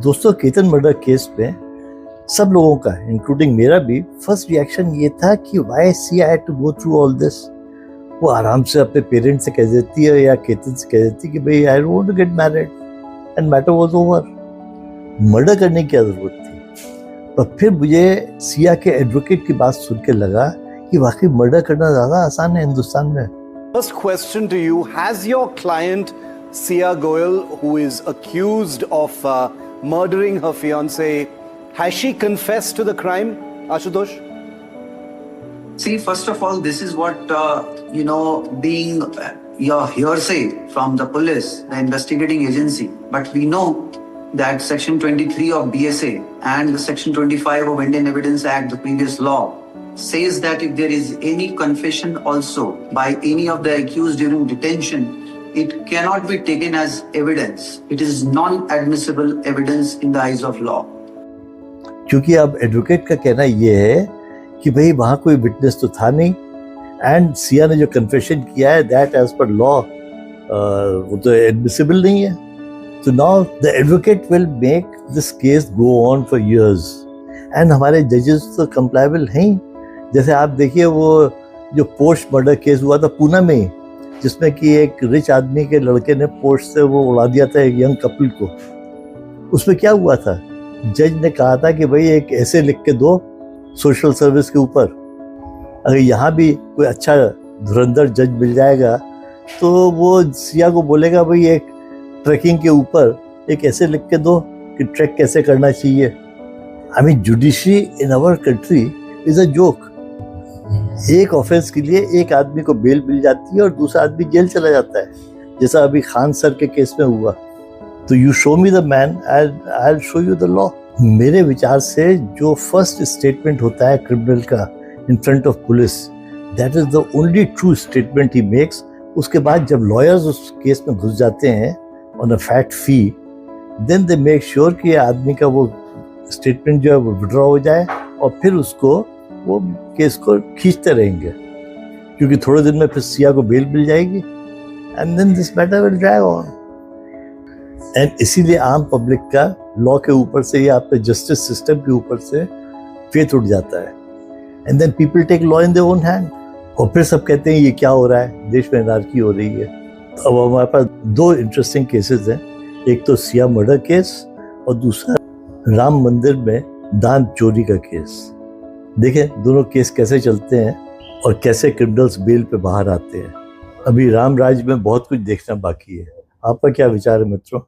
दोस्तों, Ketan murder case में सब लोगों का इंक्लूडिंग मेरा भी फर्स्ट रिएक्शन ये था कि why see I had to go through all this. वो आराम से अपने पेरेंट्स से कह देती है या केतन से कह देती कि भाई I don't want to get married and matter was over. Murder करने की क्या जरूरत थी। पर फिर मुझे सिया के एडवोकेट की बात सुन के लगा कि वाकई मर्डर करना ज्यादा आसान है हिंदुस्तान में। First question to you, has your client Sia Goyal, who is accused of murdering her fiancé, has she confessed to the crime, Ashutosh? See, first of all, this is what, being your hearsay from the police, the investigating agency. But we know that Section 23 of BSA and the Section 25 of Indian Evidence Act, the previous law, says that if there is any confession also by any of the accused during detention, it cannot be taken as evidence. It is non-admissible evidence in the eyes of law. क्योंकि अब advocate का कहना ये है कि भाई वहाँ कोई विटनेस तो था नहीं एंड सिया ने जो कन्फेशन किया है दैट एज पर लॉ वो तो एडमिसिबल नहीं है। तो now the advocate will make this case go on for years and हमारे जजेस तो कंप्लायबल हैं। जैसे आप देखिए वो जो पोस्ट मर्डर केस हुआ था पूना में, जिसमें कि एक रिच आदमी के लड़के ने पोस्ट से वो उड़ा दिया था एक यंग कपल को। उसमें क्या हुआ था, जज ने कहा था कि भाई एक ऐसे लिख के दो सोशल सर्विस के ऊपर। अगर यहाँ भी कोई अच्छा धुरंधर जज मिल जाएगा तो वो सिया को बोलेगा भाई एक ट्रैकिंग के ऊपर एक ऐसे लिख के दो कि ट्रैक कैसे करना चाहिए। I mean judiciary in our country is a joke. एक ऑफेंस के लिए एक आदमी को बेल मिल जाती है और दूसरा आदमी जेल चला जाता है, जैसा अभी खान सर के केस में हुआ। तो you show me the man, I will show you the law. मेरे विचार से जो फर्स्ट स्टेटमेंट होता है क्रिमिनल का in front of police, that is the only true statement he makes. उसके बाद जब लॉयर्स उस केस में घुस जाते हैं on a fat fee, then they make sure कि आदमी का वो स्टेटमेंट जो है वो विड्रॉ हो जाए और फिर उसको वो केस को खींचते रहेंगे, क्योंकि थोड़े दिन में फिर सिया को बेल मिल जाएगी and then this matter will drag on. And इसीलिए आम पब्लिक का लॉ के ऊपर से या आपके जस्टिस सिस्टम के ऊपर से फेथ उठ जाता है and then people take law in their own hand. और फिर सब कहते हैं ये क्या हो रहा है, देश में एनार्की हो रही है। तो अब हमारे पास दो इंटरेस्टिंग केसेस हैं, एक तो सिया मर्डर केस और दूसरा राम मंदिर में दान चोरी का केस। देखें दोनों केस कैसे चलते हैं और कैसे क्रिमिनल्स बेल पे बाहर आते हैं। अभी राम राज में बहुत कुछ देखना बाकी है। आपका क्या विचार है मित्रों?